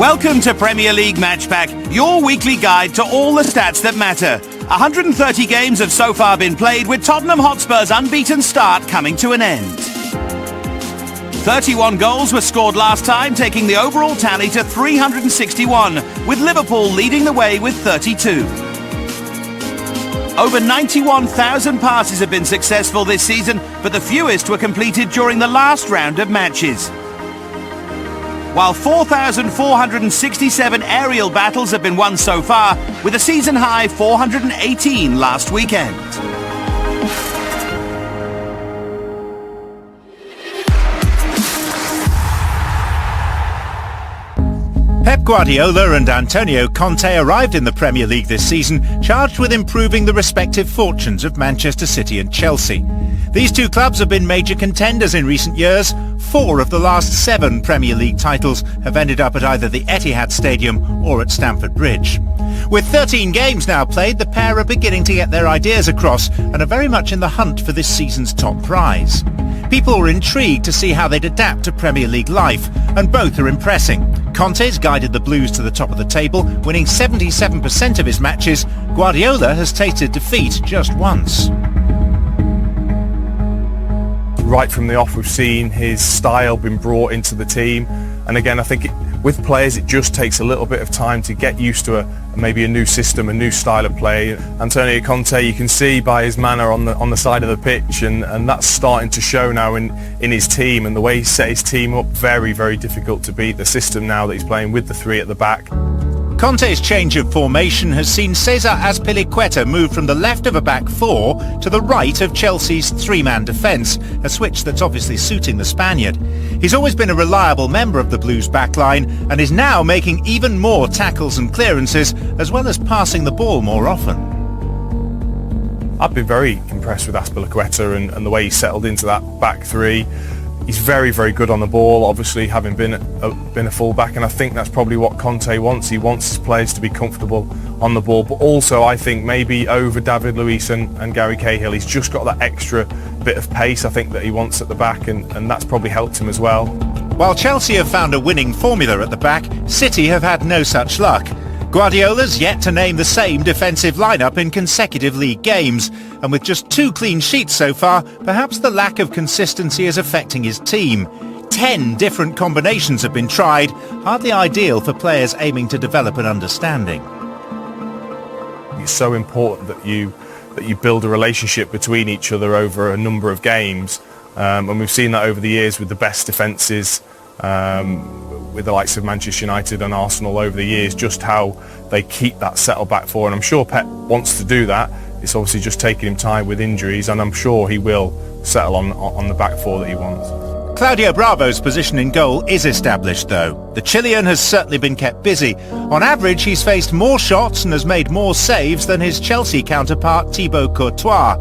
Welcome to Premier League Match Pack, your weekly guide to all the stats that matter. 130 games have so far been played, with Tottenham Hotspur's unbeaten start coming to an end. 31 goals were scored last time, taking the overall tally to 361, with Liverpool leading the way with 32. Over 91,000 passes have been successful this season, but the fewest were completed during the last round of matches. While 4,467 aerial battles have been won so far, with a season-high 418 last weekend. Pep Guardiola and Antonio Conte arrived in the Premier League this season, charged with improving the respective fortunes of Manchester City and Chelsea. These two clubs have been major contenders in recent years. 4 of the last 7 Premier League titles have ended up at either the Etihad Stadium or at Stamford Bridge. With 13 games now played, the pair are beginning to get their ideas across and are very much in the hunt for this season's top prize. People are intrigued to see how they'd adapt to Premier League life, and both are impressing. Conte's guided the Blues to the top of the table, winning 77% of his matches. Guardiola has tasted defeat just once. Right from the off, we've seen his style been brought into the team, and again I think with players it just takes a little bit of time to get used to maybe a new system, a new style of play. Antonio Conte, you can see by his manner on the side of the pitch, and that's starting to show now in his team, and the way he set his team up, very, very difficult to beat. The system now that he's playing with the 3 at the back. Conte's change of formation has seen Cesar Azpilicueta move from the left of a back 4 to the right of Chelsea's 3-man defence, a switch that's obviously suiting the Spaniard. He's always been a reliable member of the Blues backline and is now making even more tackles and clearances, as well as passing the ball more often. I've been very impressed with Azpilicueta and the way he settled into that back 3. He's very, very good on the ball, obviously having been a full-back, and I think that's probably what Conte wants. He wants his players to be comfortable on the ball, but also I think maybe over David Luiz and Gary Cahill, he's just got that extra bit of pace I think that he wants at the back, and that's probably helped him as well. While Chelsea have found a winning formula at the back, City have had no such luck. Guardiola's yet to name the same defensive lineup in consecutive league games, and with just 2 clean sheets so far, perhaps the lack of consistency is affecting his team. 10 different combinations have been tried, hardly ideal for players aiming to develop an understanding. It's so important that you build a relationship between each other over a number of games, and we've seen that over the years with the best defences, with the likes of Manchester United and Arsenal over the years, just how they keep that settled back 4, and I'm sure Pep wants to do that. It's obviously just taking him time with injuries, and I'm sure he will settle on the back 4 that he wants. Claudio Bravo's position in goal is established though. The Chilean has certainly been kept busy. On average, he's faced more shots and has made more saves than his Chelsea counterpart Thibaut Courtois.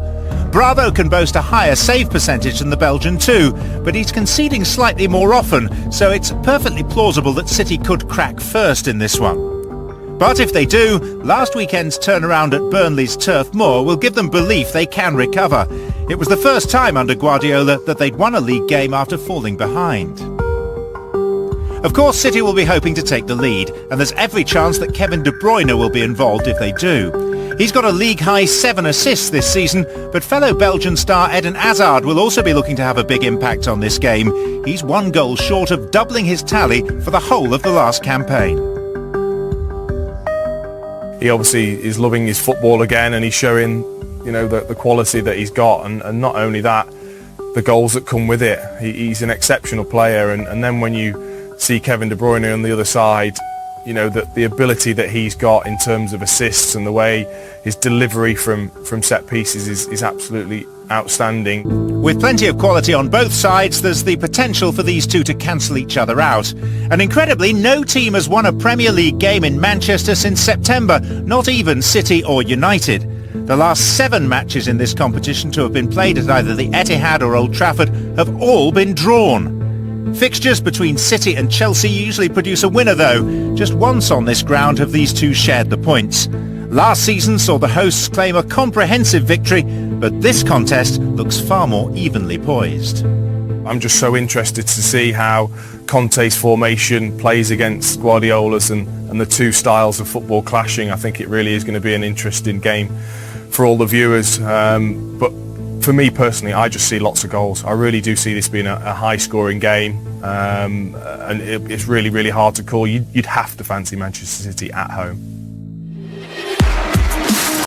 Bravo can boast a higher save percentage than the Belgian too, but he's conceding slightly more often, so it's perfectly plausible that City could crack first in this one. But if they do, last weekend's turnaround at Burnley's Turf Moor will give them belief they can recover. It was the first time under Guardiola that they'd won a league game after falling behind. Of course, City will be hoping to take the lead, and there's every chance that Kevin De Bruyne will be involved if they do. He's got a league-high 7 assists this season, but fellow Belgian star Eden Hazard will also be looking to have a big impact on this game. He's 1 goal short of doubling his tally for the whole of the last campaign. He obviously is loving his football again, and he's showing, the quality that he's got, and not only that, the goals that come with it. He's an exceptional player, and then when you see Kevin De Bruyne on the other side, the ability that he's got in terms of assists and the way his delivery from set pieces is absolutely outstanding. With plenty of quality on both sides, there's the potential for these two to cancel each other out. And incredibly, no team has won a Premier League game in Manchester since September, not even City or United. The last 7 matches in this competition to have been played at either the Etihad or Old Trafford have all been drawn. Fixtures between City and Chelsea usually produce a winner though. Just once on this ground have these two shared the points. Last season saw the hosts claim a comprehensive victory, but this contest looks far more evenly poised. I'm just so interested to see how Conte's formation plays against Guardiola's and the two styles of football clashing, I think it really is going to be an interesting game for all the viewers. But for me personally, I just see lots of goals. I really do see this being a high-scoring game, and it's really, really hard to call. You'd have to fancy Manchester City at home.